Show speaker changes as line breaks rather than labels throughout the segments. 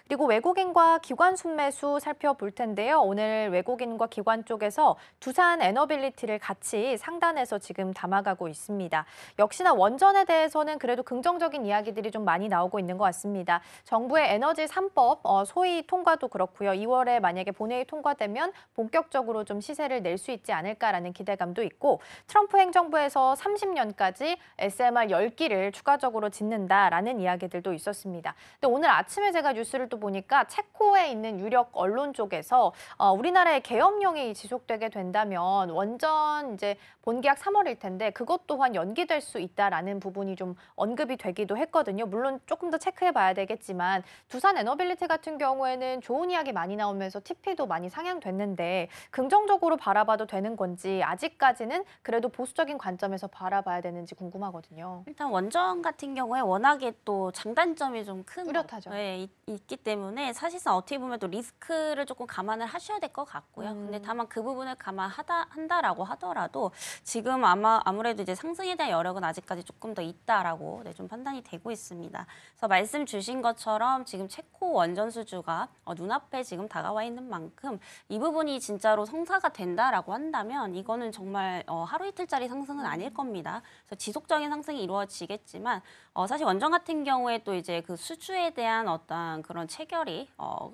그리고 외국인과 기관 순매수 살펴볼 텐데요. 오늘 외국인과 기관 쪽에서 두산 에너빌리티를 같이 상단에서 지금 담아가고 있습니다. 역시나 원전에 대해서는 그래도 긍정적인 이야기들이 좀 많이 나오고 있는 것 같습니다. 정부의 에너지 3법 소위 통과도 그렇고요. 2월에 만약에 본회의 통과되면 본격적으로 좀 시세를 낼 수 있지 않을까라는 기대감도 있고 트럼프 행정부에서 30년까지 SMR 10기를 추가적으로 짓는다라는 이야기들도 있었습니다. 근데 오늘 아침에 제가 뉴스를 또 보니까 체코에 있는 유력 언론 쪽에서 우리나라의 계엄령이 지속되게 된다면 원전 이제 본계약 3월일 텐데 그것 또한 연기될 수 있다라는 부분이 좀 언급이 되기도 했거든요. 물론 조금 더 체크해 봐야 되겠지만 두산 에너빌리티 같은 경우에는 좋은 이야기 많이 나오면서 TP도 많이 상향됐는데 긍정적으로 바라봐도 되는 건지 아직까지는 그래도 보수적인 관점에서 바라봐야 되는지 궁금하거든요.
일단 원전 같은 경우에 워낙에 또 장단점이 좀 큰
뚜렷하죠.
있기 때문에 사실상 어떻게 보면 또 리스크를 조금 감안을 하셔야 될 것 같고요. 근데 다만 그 부분을 한다라고 하더라도 지금 아무래도 이제 상승에 대한 여력은 아직까지 조금 더 있다라고 좀 판단이 되고 있습니다. 그래서 말씀 주신 것처럼 지금 체코 원전 수주가 눈앞에 지금 다가와 있는 만큼 이 부분이 진짜로 성사가 된다라고 한다면 이거는 정말 하루 이틀짜리 상승은 아닐 겁니다. 그래서 지속적인 상승이 이루어지겠지만 사실 원전 같은 경우에 또 이제 그 수주에 대한 어떤 그런 체결이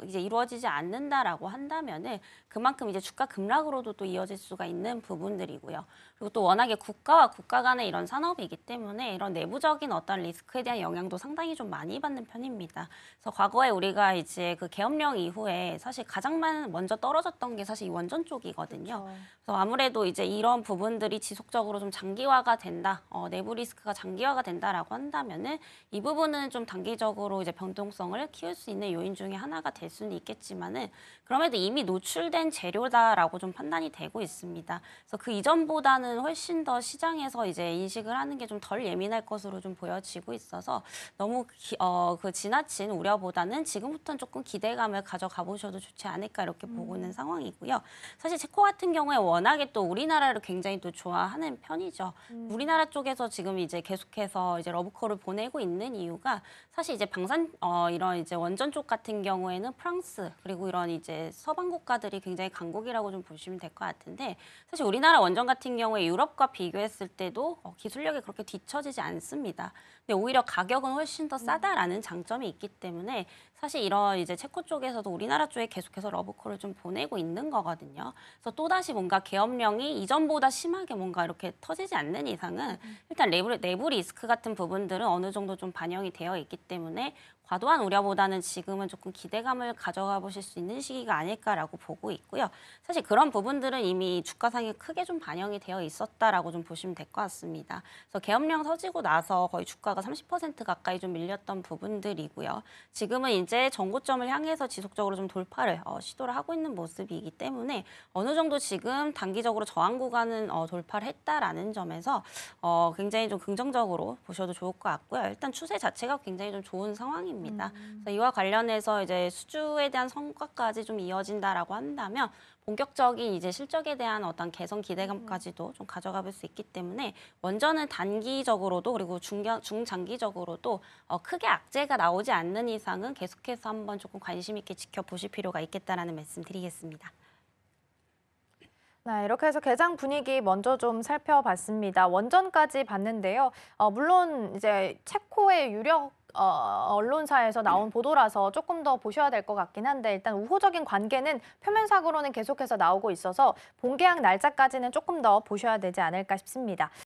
이제 이루어지지 않는다라고 한다면은 그만큼 이제 주가 급락으로도 또 이어질 수가 있는 부분들이고요. 그리고 또 워낙에 국가와 국가 간의 이런 산업이기 때문에 이런 내부적인 어떤 리스크에 대한 영향도 상당히 좀 많이 받는 편입니다. 그래서 과거에 우리가 이제 그 계엄령 이후에 사실 가장 먼저 떨어졌던 게 사실 이 원전 쪽이거든요.
그렇죠.
그래서 아무래도 이제 이런 부분들이 지속적으로 좀 장기화가 된다, 내부 리스크가 장기화가 된다라고 한다면은 이 부분은 좀 단기적으로 이제 변동성을 키울 수 있는 요인 중에 하나가 될 수는 있겠지만은 그럼에도 이미 노출된 재료다라고 좀 판단이 되고 있습니다. 그래서 그 이전보다는 훨씬 더 시장에서 이제 인식을 하는 게 좀 덜 예민할 것으로 좀 보여지고 있어서 너무 그 지나친 우려보다는 지금부터는 조금 기대감을 가져가 보셔도 좋지 않을까 이렇게 보고 있는 상황이고요. 사실 체코 같은 경우에 워낙에 또 우리나라를 굉장히 또 좋아하는 편이죠. 우리나라 쪽에서 지금 이제 계속해서 이제 러브콜을 보내고 있는 이유가 사실 이제 이런 이제 원전 쪽 같은 경우에는 프랑스 그리고 이런 이제 서방 국가들이 굉장히 강국이라고 좀 보시면 될 것 같은데 사실 우리나라 원전 같은 경우에 유럽과 비교했을 때도 기술력이 그렇게 뒤처지지 않습니다. 근데 오히려 가격은 훨씬 더 싸다라는 장점이 있기 때문에 사실 이런 이제 체코 쪽에서도 우리나라 쪽에 계속해서 러브콜을 좀 보내고 있는 거거든요. 그래서 또다시 뭔가 계엄령이 이전보다 심하게 뭔가 이렇게 터지지 않는 이상은 일단 내부 리스크 같은 부분들은 어느 정도 좀 반영이 되어 있기 때문에 과도한 우려보다는 지금은 조금 기대감을 가져가 보실 수 있는 시기가 아닐까라고 보고 있고요. 사실 그런 부분들은 이미 주가상에 크게 좀 반영이 되어 있었다라고 좀 보시면 될 것 같습니다. 그래서 계엄령 터지고 나서 거의 주가가 30% 가까이 좀 밀렸던 부분들이고요. 지금은 이제 전고점을 향해서 지속적으로 좀 돌파를 시도를 하고 있는 모습이기 때문에 어느 정도 지금 단기적으로 저항 구간은 돌파를 했다라는 점에서 굉장히 좀 긍정적으로 보셔도 좋을 것 같고요. 일단 추세 자체가 굉장히 좀 좋은 상황입니다. 그래서 이와 관련해서 이제 수주에 대한 성과까지 좀 이어진다라고 한다면 본격적인 이제 실적에 대한 어떤 개선 기대감까지도 좀 가져가 볼 수 있기 때문에 원전은 단기적으로도 그리고 중장기적으로도 크게 악재가 나오지 않는 이상은 계속해서 한번 조금 관심 있게 지켜보실 필요가 있겠다라는 말씀 드리겠습니다.
네, 이렇게 해서 개장 분위기 먼저 좀 살펴봤습니다. 원전까지 봤는데요. 물론 이제 체코의 유력 언론사에서 나온 보도라서 조금 더 보셔야 될 것 같긴 한데 일단 우호적인 관계는 표면상으로는 계속해서 나오고 있어서 본계약 날짜까지는 조금 더 보셔야 되지 않을까 싶습니다.